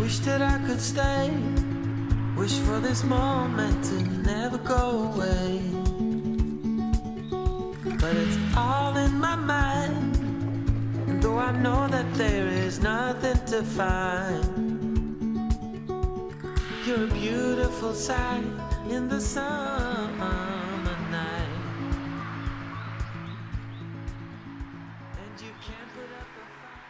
Wish that I could stay. Wish for this moment to never go away. But it's all in my mind. And though I know that there is nothing to find, you're a beautiful sight in the summer night. And you can't put up a fight.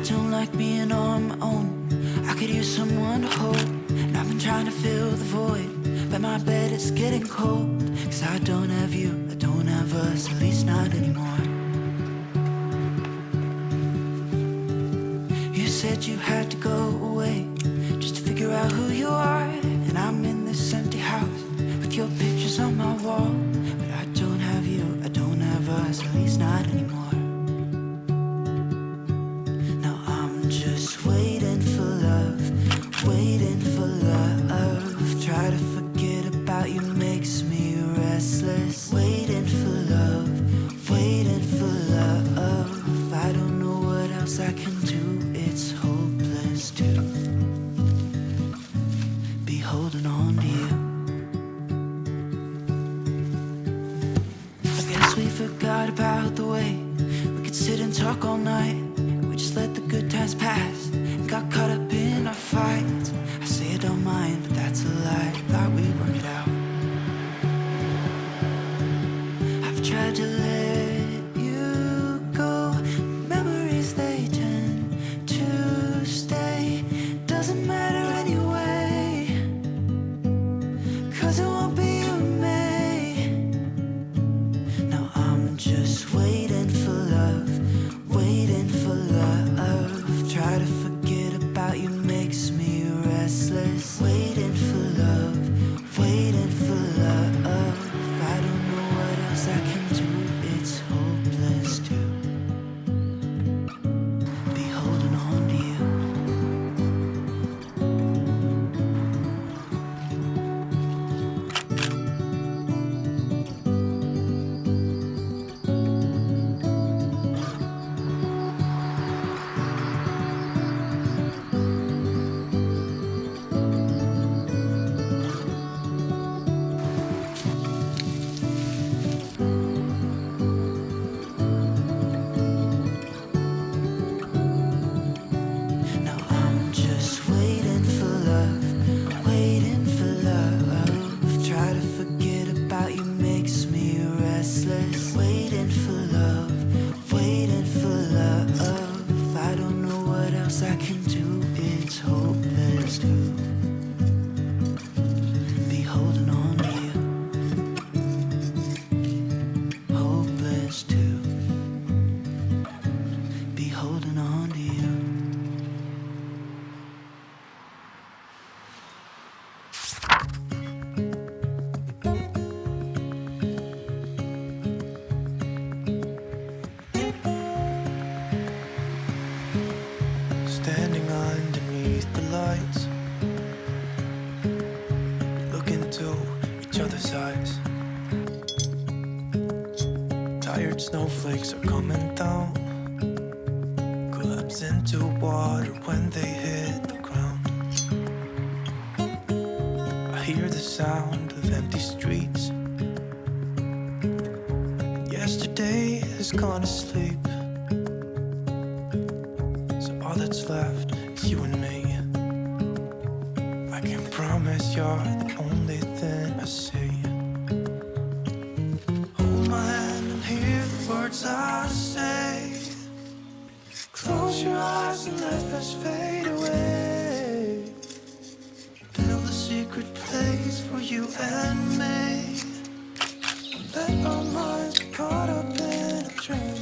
Don't like being on my own. I could use someone to hold. And I've been trying to fill the void, but my bed is getting cold. Cause I don't have you, I don't have us, at least not anymore. You said you had to go away just to figure out who you are. And I'm in this empty house with your pictures on my wall. But I don't have you, I don't have us, at least not anymore. Waiting for love, waiting for love. Try to forget about you makes me restless. Waiting for love, waiting for love. I don't know what else I can do, it's hopeless to be holding on to you. I guess we forgot about the way we could sit and talk all night. We just let the good times pass and got caught up in our fights. I say I don't mind, but that's a lie. Thought we'd work it out. I've tried to let you go. Memories, they tend to stay. Doesn't matter anyway, cause it won't be you and me. Now I'm just waiting for love, waiting for love. Try to forget about you makes me restless. Waiting for love, size. Tired snowflakes are coming down, collapse into water when they hit the ground. I hear the sound of empty streets. Yesterday has gone to sleep, so all that's left is you and me. I can promise you're the only thing I see. Hold my hand and hear the words I say. Close your eyes and let us fade away. Build a secret place for you and me. Let our minds be caught up in a dream.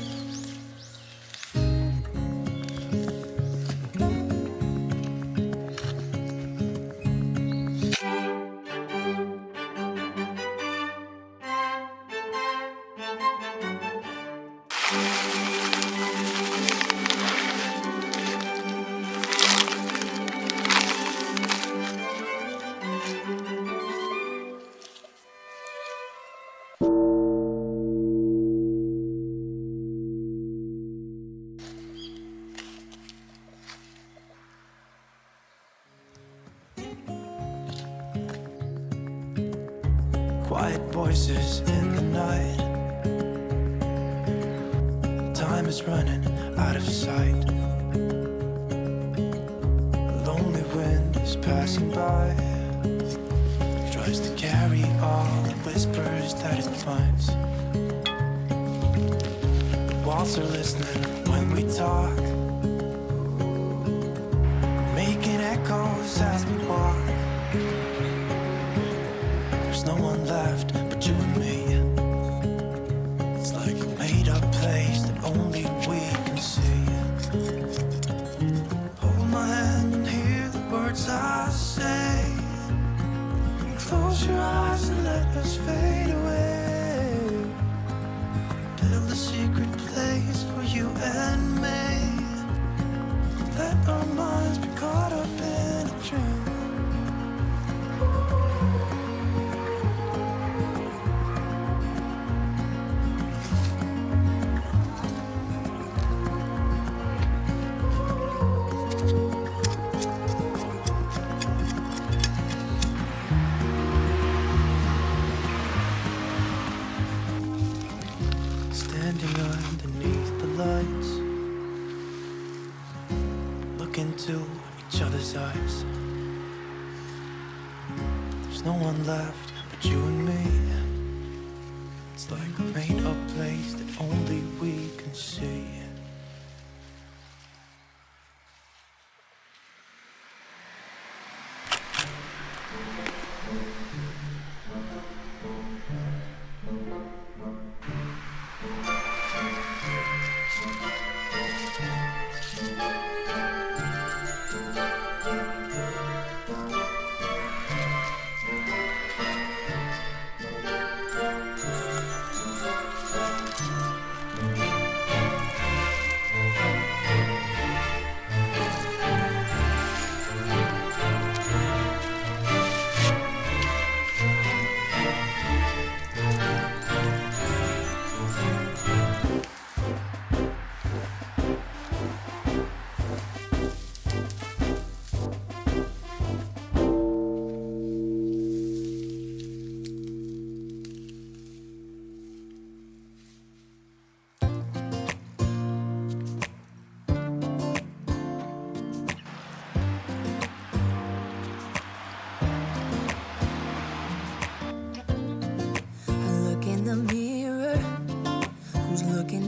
Quiet voices in the night. Time is running out of sight. A lonely wind is passing by. Tries to carry all the whispers that it finds. The walls are listening when we talk, making echoes as we walk. There's no one left but you and me. It's like a made-up place that only we can see. Hold my hand and hear the words I say. Close your eyes and let us fade away. Build a secret place for you and me. Let our minds be caught up in a dream. Standing underneath the lights, look into each other's eyes. There's no one left but you and me. It's like a made-up place that only we can see.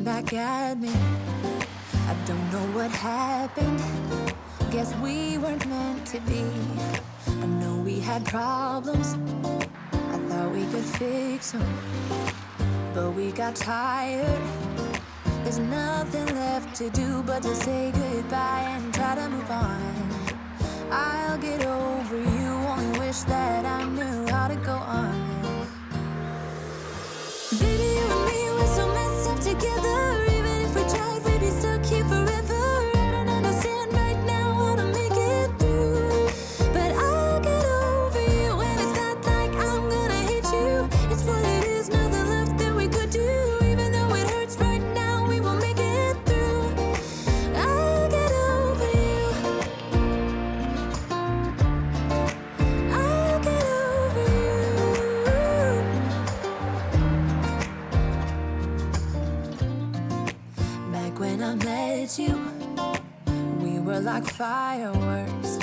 Back at me, I don't know what happened. Guess we weren't meant to be. I know we had problems, I thought we could fix them, but we got tired. There's nothing left to do but to say goodbye and try to move on. I'll get over you, only wish that I knew how to go on. Baby, you and me, we're so messed up together. Even if we tried, we'd be stuck here forever. I don't understand right now how to make it through, but I'll get over you, and it's not like I'm gonna hate you. it's you. We were like fireworks,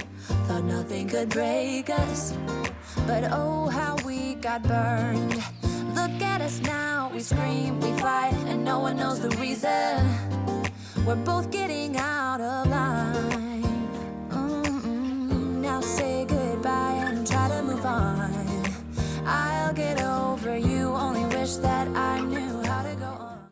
thought nothing could break us, but oh how we got burned. Look at us now, we scream, we fight, and no one knows the reason. We're both getting out of line.